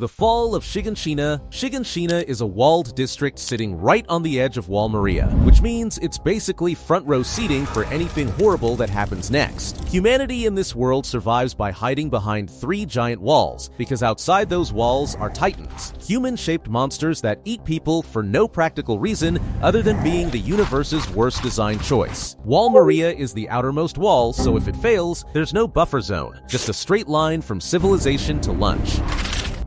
The fall of Shiganshina. Shiganshina is a walled district sitting right on the edge of Walmaria, which means it's basically front row seating for anything horrible that happens next. Humanity in this world survives by hiding behind 3 giant walls, because outside those walls are titans, human-shaped monsters that eat people for no practical reason other than being the universe's worst design choice. Walmaria is the outermost wall, so if it fails, there's no buffer zone, just a straight line from civilization to lunch.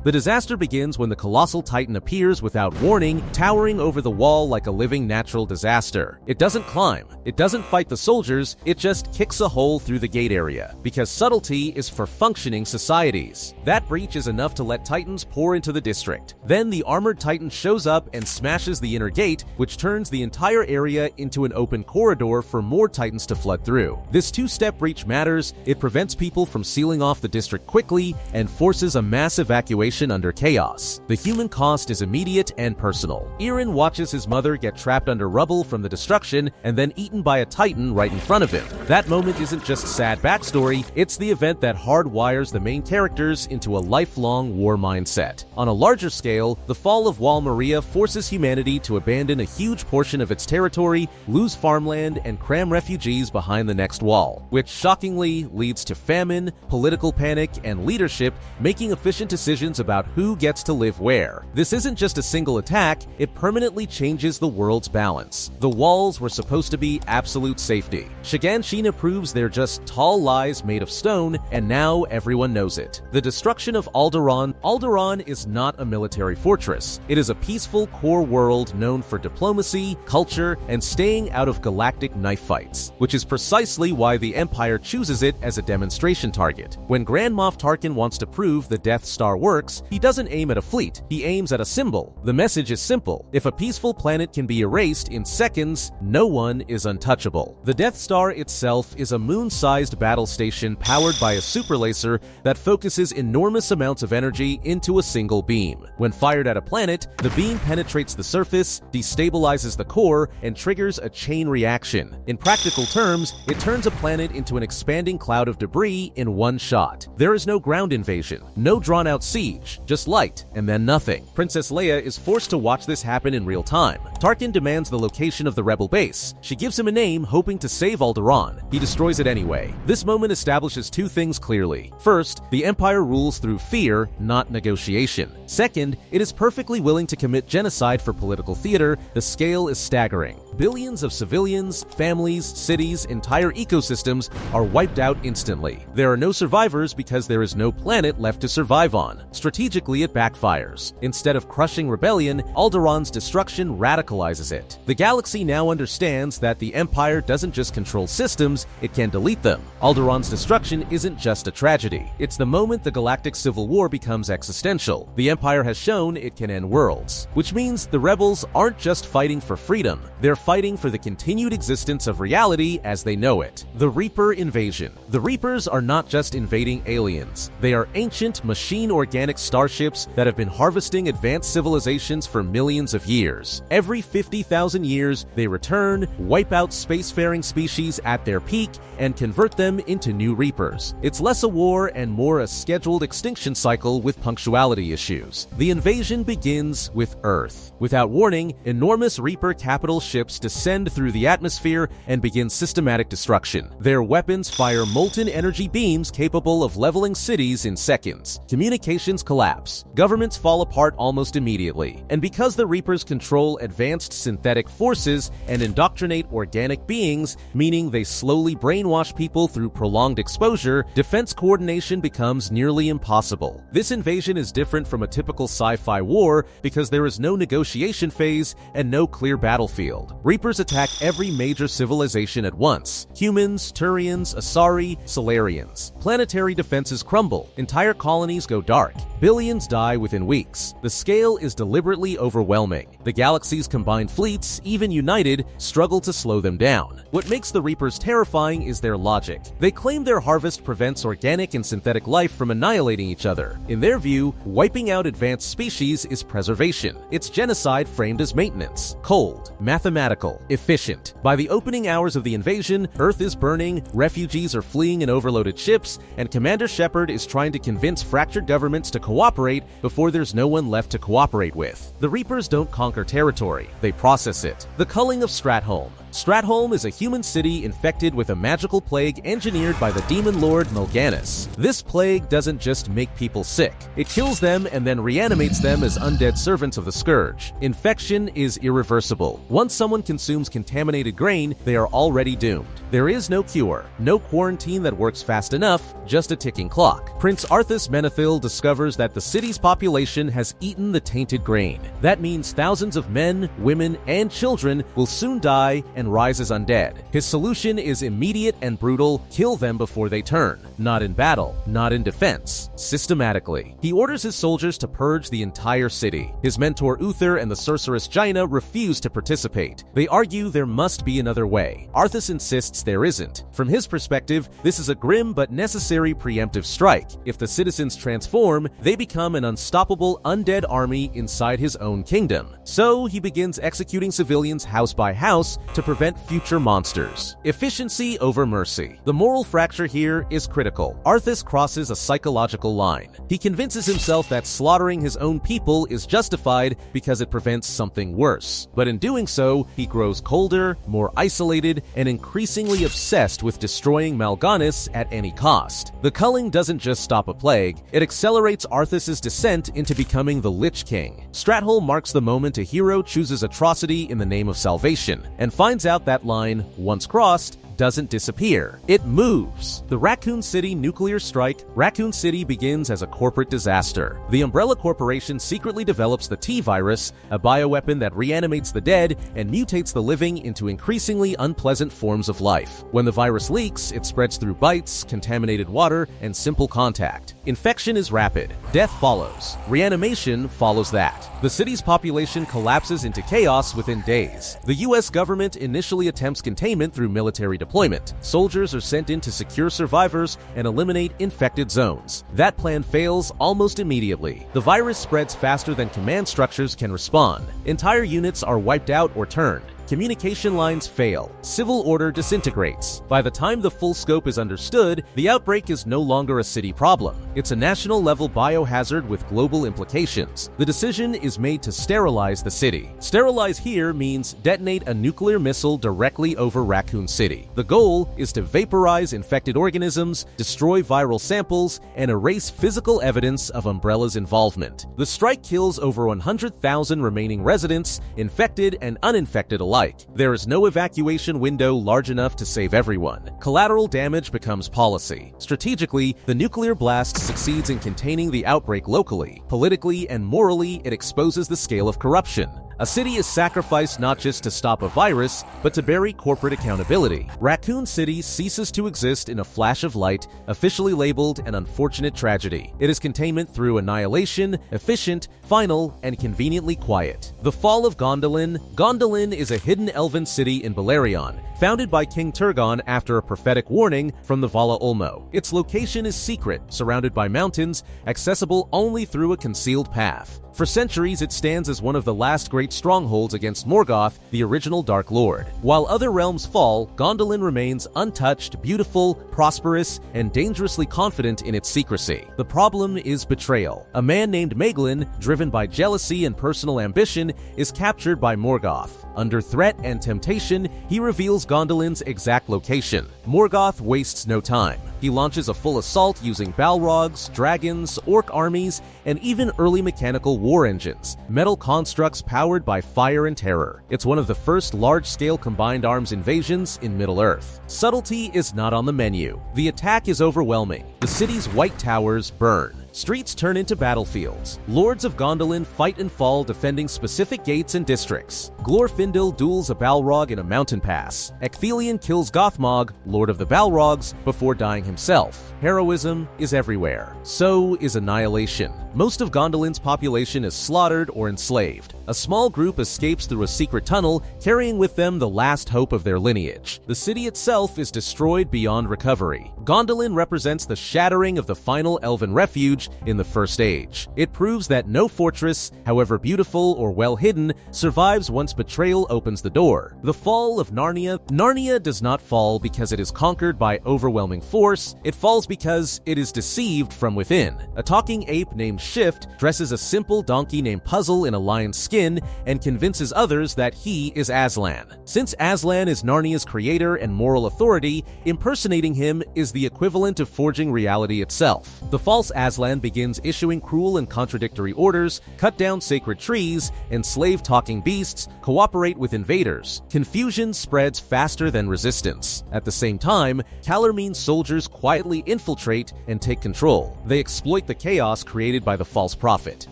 The disaster begins when the colossal titan appears without warning, towering over the wall like a living natural disaster. It doesn't climb, it doesn't fight the soldiers, it just kicks a hole through the gate area, because subtlety is for functioning societies. That breach is enough to let titans pour into the district. Then the armored titan shows up and smashes the inner gate, which turns the entire area into an open corridor for more titans to flood through. This 2-step breach matters. It prevents people from sealing off the district quickly and forces a mass evacuation under chaos. The human cost is immediate and personal. Eren watches his mother get trapped under rubble from the destruction and then eaten by a titan right in front of him. That moment isn't just sad backstory, it's the event that hardwires the main characters into a lifelong war mindset. On a larger scale, the fall of Walmaria forces humanity to abandon a huge portion of its territory, lose farmland, and cram refugees behind the next wall, which shockingly leads to famine, political panic, and leadership making efficient decisions about who gets to live where. This isn't just a single attack, it permanently changes the world's balance. The walls were supposed to be absolute safety. Shiganshina proves they're just tall lies made of stone, and now everyone knows it. The destruction of Alderaan. Alderaan is not a military fortress. It is a peaceful core world known for diplomacy, culture, and staying out of galactic knife fights, which is precisely why the Empire chooses it as a demonstration target. When Grand Moff Tarkin wants to prove the Death Star works, he doesn't aim at a fleet, he aims at a symbol. The message is simple: if a peaceful planet can be erased in seconds, no one is untouchable. The Death Star itself is a moon-sized battle station powered by a super laser that focuses enormous amounts of energy into a single beam. When fired at a planet, the beam penetrates the surface, destabilizes the core, and triggers a chain reaction. In practical terms, it turns a planet into an expanding cloud of debris in one shot. There is no ground invasion, no drawn-out siege, just light, and then nothing. Princess Leia is forced to watch this happen in real time. Tarkin demands the location of the rebel base. She gives him a name, hoping to save Alderaan. He destroys it anyway. This moment establishes 2 things clearly. First, the Empire rules through fear, not negotiation. Second, it is perfectly willing to commit genocide for political theater. The scale is staggering. Billions of civilians, families, cities, entire ecosystems are wiped out instantly. There are no survivors because there is no planet left to survive on. Strategically, it backfires. Instead of crushing rebellion, Alderaan's destruction radicalizes it. The galaxy now understands that the Empire doesn't just control systems, it can delete them. Alderaan's destruction isn't just a tragedy. It's the moment the galactic civil war becomes existential. The Empire has shown it can end worlds, which means the rebels aren't just fighting for freedom, they're fighting for the continued existence of reality as they know it. The Reaper invasion. The Reapers are not just invading aliens. They are ancient, machine-organic starships that have been harvesting advanced civilizations for millions of years. Every 50,000 years, they return, wipe out spacefaring species at their peak, and convert them into new Reapers. It's less a war and more a scheduled extinction cycle with punctuality issues. The invasion begins with Earth. Without warning, enormous Reaper capital ships descend through the atmosphere and begin systematic destruction. Their weapons fire molten energy beams capable of leveling cities in seconds. Communications collapse. Governments fall apart almost immediately. And because the Reapers control advanced synthetic forces and indoctrinate organic beings, meaning they slowly brainwash people through prolonged exposure, defense coordination becomes nearly impossible. This invasion is different from a typical sci-fi war because there is no negotiation phase and no clear battlefield. Reapers attack every major civilization at once: humans, Turians, Asari, Solarians. Planetary defenses crumble, entire colonies go dark, billions die within weeks. The scale is deliberately overwhelming. The galaxy's combined fleets, even united, struggle to slow them down. What makes the Reapers terrifying is their logic. They claim their harvest prevents organic and synthetic life from annihilating each other. In their view, wiping out advanced species is preservation. It's genocide framed as maintenance. Cold, mathematical, efficient. By the opening hours of the invasion, Earth is burning, refugees are fleeing in overloaded ships, and Commander Shepard is trying to convince fractured governments to cooperate before there's no one left to cooperate with. The Reapers don't conquer territory, they process it. The culling of Stratholme. Stratholme is a human city infected with a magical plague engineered by the demon lord Mal'Ganis. This plague doesn't just make people sick. It kills them and then reanimates them as undead servants of the Scourge. Infection is irreversible. Once someone consumes contaminated grain, they are already doomed. There is no cure, no quarantine that works fast enough, just a ticking clock. Prince Arthas Menethil discovers that the city's population has eaten the tainted grain. That means thousands of men, women, and children will soon die and rise as undead. His solution is immediate and brutal: kill them before they turn. Not in battle, not in defense, systematically. He orders his soldiers to purge the entire city. His mentor Uther and the sorceress Jaina refuse to participate. They argue there must be another way. Arthas insists there isn't. From his perspective, this is a grim but necessary preemptive strike. If the citizens transform, they become an unstoppable undead army inside his own kingdom. So he begins executing civilians house by house to prevent future monsters. Efficiency over mercy. The moral fracture here is critical. Arthas crosses a psychological line. He convinces himself that slaughtering his own people is justified because it prevents something worse. But in doing so, he grows colder, more isolated, and increasingly obsessed with destroying Mal'Ganis at any cost. The culling doesn't just stop a plague, it accelerates Arthas' descent into becoming the Lich King. Stratholme marks the moment a hero chooses atrocity in the name of salvation, and finds out that line, once crossed, doesn't disappear. It moves. The Raccoon City nuclear strike. Raccoon City begins as a corporate disaster. The Umbrella Corporation secretly develops the T-virus, a bioweapon that reanimates the dead and mutates the living into increasingly unpleasant forms of life. When the virus leaks, it spreads through bites, contaminated water, and simple contact. Infection is rapid. Death follows. Reanimation follows that. The city's population collapses into chaos within days. The US government initially attempts containment through military deployment. Soldiers are sent in to secure survivors and eliminate infected zones. That plan fails almost immediately. The virus spreads faster than command structures can respond. Entire units are wiped out or turned. Communication lines fail. Civil order disintegrates. By the time the full scope is understood, the outbreak is no longer a city problem. It's a national-level biohazard with global implications. The decision is made to sterilize the city. Sterilize here means detonate a nuclear missile directly over Raccoon City. The goal is to vaporize infected organisms, destroy viral samples, and erase physical evidence of Umbrella's involvement. The strike kills over 100,000 remaining residents, infected and uninfected alike. There is no evacuation window large enough to save everyone. Collateral damage becomes policy. Strategically, the nuclear blast succeeds in containing the outbreak locally. Politically and morally, it exposes the scale of corruption. A city is sacrificed not just to stop a virus, but to bury corporate accountability. Raccoon City ceases to exist in a flash of light, officially labeled an unfortunate tragedy. It is containment through annihilation, efficient, final, and conveniently quiet. The fall of Gondolin. Gondolin is a hidden elven city in Balerion, founded by King Turgon after a prophetic warning from the Vala Ulmo. Its location is secret, surrounded by mountains, accessible only through a concealed path. For centuries, it stands as one of the last great strongholds against Morgoth, the original Dark Lord. While other realms fall, Gondolin remains untouched, beautiful, prosperous, and dangerously confident in its secrecy. The problem is betrayal. A man named Maeglin, driven by jealousy and personal ambition, is captured by Morgoth. Under threat and temptation, he reveals Gondolin's exact location. Morgoth wastes no time. He launches a full assault using Balrogs, dragons, orc armies, and even early mechanical war engines, metal constructs powered by fire and terror. It's one of the first large-scale combined arms invasions in Middle-earth. Subtlety is not on the menu. The attack is overwhelming. The city's white towers burn. Streets turn into battlefields. Lords of Gondolin fight and fall defending specific gates and districts. Glorfindel duels a Balrog in a mountain pass. Ecthelion kills Gothmog, Lord of the Balrogs, before dying himself. Heroism is everywhere. So is annihilation. Most of Gondolin's population is slaughtered or enslaved. A small group escapes through a secret tunnel, carrying with them the last hope of their lineage. The city itself is destroyed beyond recovery. Gondolin represents the shattering of the final elven refuge in the First Age. It proves that no fortress, however beautiful or well hidden, survives once Voldemort's betrayal opens the door. The fall of Narnia. Narnia does not fall because it is conquered by overwhelming force, it falls because it is deceived from within. A talking ape named Shift dresses a simple donkey named Puzzle in a lion's skin and convinces others that he is Aslan. Since Aslan is Narnia's creator and moral authority, impersonating him is the equivalent of forging reality itself. The false Aslan begins issuing cruel and contradictory orders, cut down sacred trees, enslave talking beasts, cooperate with invaders. Confusion spreads faster than resistance. At the same time, Calormene's soldiers quietly infiltrate and take control. They exploit the chaos created by the false prophet.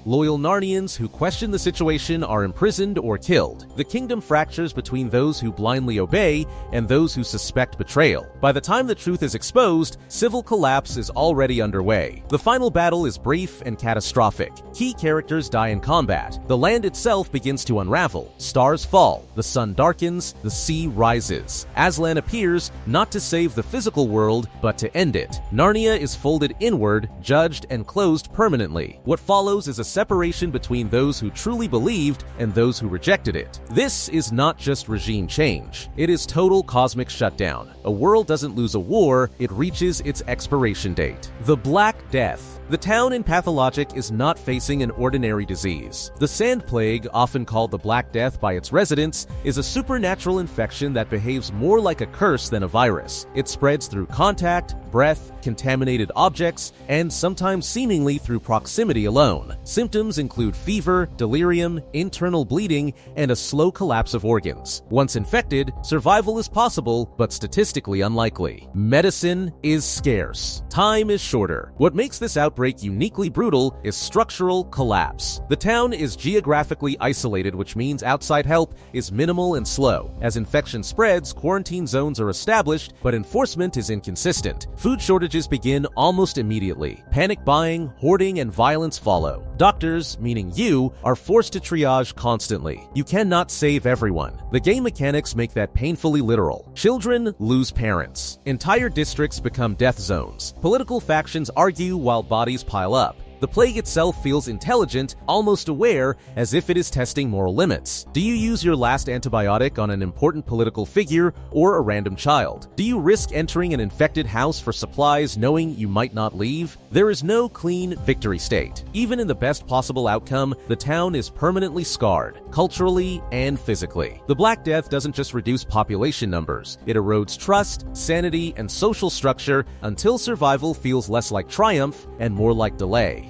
Loyal Narnians who question the situation are imprisoned or killed. The kingdom fractures between those who blindly obey and those who suspect betrayal. By the time the truth is exposed, civil collapse is already underway. The final battle is brief and catastrophic. Key characters die in combat. The land itself begins to unravel. Stars fall. The sun darkens. The sea rises. Aslan appears, not to save the physical world, but to end it. Narnia is folded inward, judged, and closed permanently. What follows is a separation between those who truly believed and those who rejected it. This is not just regime change. It is total cosmic shutdown. A world doesn't lose a war, it reaches its expiration date. The Black Death. The town in Pathologic is not facing an ordinary disease. The Sand Plague, often called the Black Death by its residents, is a supernatural infection that behaves more like a curse than a virus. It spreads through contact, breath, contaminated objects, and sometimes seemingly through proximity alone. Symptoms include fever, delirium, internal bleeding, and a slow collapse of organs. Once infected, survival is possible, but statistically unlikely. Medicine is scarce. Time is shorter. What makes this outbreak uniquely brutal is structural collapse. The town is geographically isolated, which means outside help is minimal and slow. As infection spreads, quarantine zones are established, but enforcement is inconsistent. Food shortages begin almost immediately. Panic buying, hoarding, and violence follow. Doctors, meaning you, are forced to triage constantly. You cannot save everyone. The game mechanics make that painfully literal. Children lose parents. Entire districts become death zones. Political factions argue while bodies pile up. The plague itself feels intelligent, almost aware, as if it is testing moral limits. Do you use your last antibiotic on an important political figure or a random child? Do you risk entering an infected house for supplies knowing you might not leave? There is no clean victory state. Even in the best possible outcome, the town is permanently scarred, culturally and physically. The Black Death doesn't just reduce population numbers. It erodes trust, sanity, and social structure until survival feels less like triumph and more like delay.